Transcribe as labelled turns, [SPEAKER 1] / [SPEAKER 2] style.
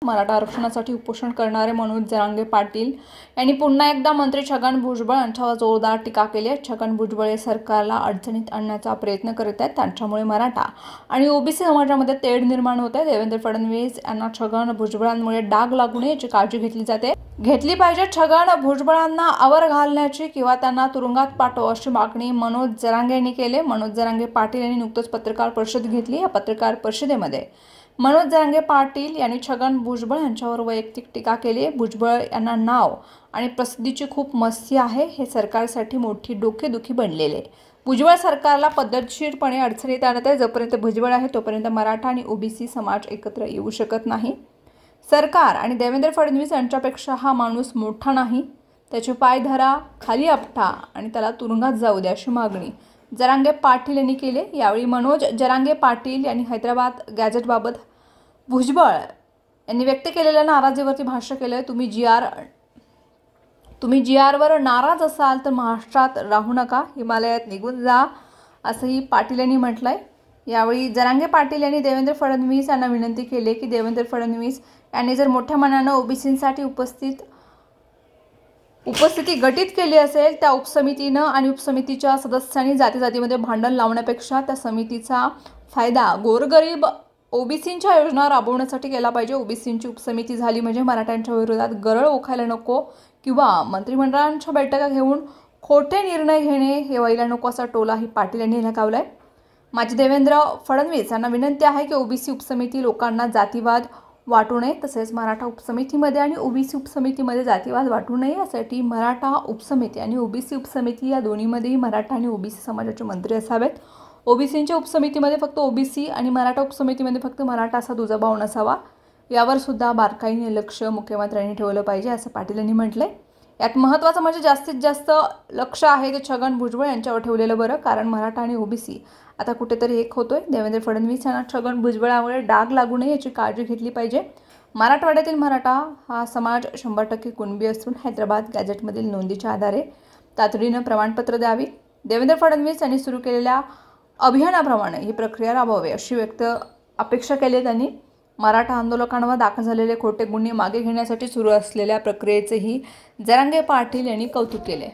[SPEAKER 1] मराठा आरक्षणासाठी उपोषण करणारे मनोज जरांगे पाटील यांनी पुन्हा एकदा मंत्री छगन भुजबळ यांच्यावर जोरदार टीका केली आहे। छगन भुजबळ हे सरकारला अडचणीत आणण्याचा प्रयत्न करत आहेत। त्यांच्यामुळे मराठा आणि ओबीसी समाजामध्ये तेढ निर्माण होते। देवेंद्र फडणवीस यांना छगन भुजबळांमुळे डाग लागू नये याची काळजी घेतली पाहिजे। छगन भुजबळांना आवर घालण्याची किंवा त्यांना तुरुंगात पाठवा अशी मागणी मनोज जरांगे यांनी केली। मनोज जरांगे पाटील यांनी नुकतीच पत्रकार परिषद घेतली। या पत्रकार परिषदेमध्ये मनोज जरांगे पाटील यांनी छगन भुजबळ यांच्यावर वैयक्तिक टीका केली। भुजबळ यांना नाव आणि प्रसिद्धीची खूप मस्ती आहे, हे सरकारसाठी मोठी डोकेदुखी बनलेले। भुजबळ सरकारला पद्धतशीरपणे अडचणीत आणत आहे। जोपर्यंत भुजबळ आहे तोपर्यंत मराठा आणि ओबीसी समाज एकत्र येऊ शकत नाही। सरकार आणि देवेंद्र फडणवीस यांच्यापेक्षा हा माणूस मोठा नाही, त्याचे पाय धरा, खाली आपटा आणि त्याला तुरुंगात जाऊ द्या अशी मागणी जरांगे पाटील यांनी केली। यावेळी मनोज जरांगे पाटील यांनी हैदराबाद गॅझेटबाबत भुजबळ यांनी व्यक्त केलेल्या नाराजीवरती भाष्य केले। तुम्ही जी.आर.वर नाराज असाल तर महाराष्ट्रात राहू नका, हिमालयात निघून जा असंही पाटील यांनी म्हटलंय। यावेळी जरांगे पाटील यांनी देवेंद्र फडणवीस यांना विनंती केली की देवेंद्र फडणवीस यांनी जर मोठ्या मनानं ओबीसींसाठी उपस्थिती गठीत केली असेल, त्या उपसमितीनं आणि उपसमितीच्या सदस्यांनी जातीमध्ये भांडण लावण्यापेक्षा त्या समितीचा फायदा गोरगरीब ओबीसींच्या योजना राबवण्यासाठी केला पाहिजे। ओबीसींची उपसमिती झाली म्हणजे मराठ्यांच्या विरोधात गरळ ओखायला नको किंवा मंत्रिमंडळांच्या बैठका घेऊन खोटे निर्णय घेणे हे व्हायला नको असा टोलाही पाटील यांनी लगावलाय। माझे देवेंद्र फडणवीस यांना विनंती आहे की ओबीसी उपसमिती लोकांना जातीवाद वाटू नये, तसेच मराठा उपसमितीमध्ये आणि ओबीसी उपसमितीमध्ये जातीवाद वाटू नये यासाठी मराठा उपसमिती आणि ओबीसी उपसमिती या दोन्हीमध्येही मराठा आणि ओबीसी समाजाचे मंत्री असावेत। ओबीसींच्या उपसमितीमध्ये फक्त ओबीसी आणि मराठा उपसमितीमध्ये फक्त मराठा असा दुजाभाव नसावा, यावर सुद्धा बारकाईने लक्ष मुख्यमंत्र्यांनी ठेवलं पाहिजे असं पाटील यांनी म्हटलंय। यात महत्त्वाचं म्हणजे जास्तीत जास्त लक्ष आहे ते छगन भुजबळ यांच्यावर ठेवलेलं बरं, कारण मराठा आणि ओबीसी आता कुठेतरी एक होतोय। देवेंद्र फडणवीस यांना छगन भुजबळामुळे डाग लागू नये याची काळजी घेतली पाहिजे। मराठवाड्यातील मराठा हा समाज 100% कुणबी असून हैदराबाद गॅझेटमधील नोंदीच्या आधारे तातडीनं प्रमाणपत्र द्यावी। देवेंद्र फडणवीस यांनी सुरू केलेल्या अभियानाप्रमाणे ही प्रक्रिया राबवावी अशी अपेक्षा केली त्यांनी। मराठा आंदोलकांवर दाखल झालेले खोटे गुन्हे मागे घेण्यासाठी सुरू असलेल्या प्रक्रियेचेही जरांगे पाटील यांनी कौतुक केले।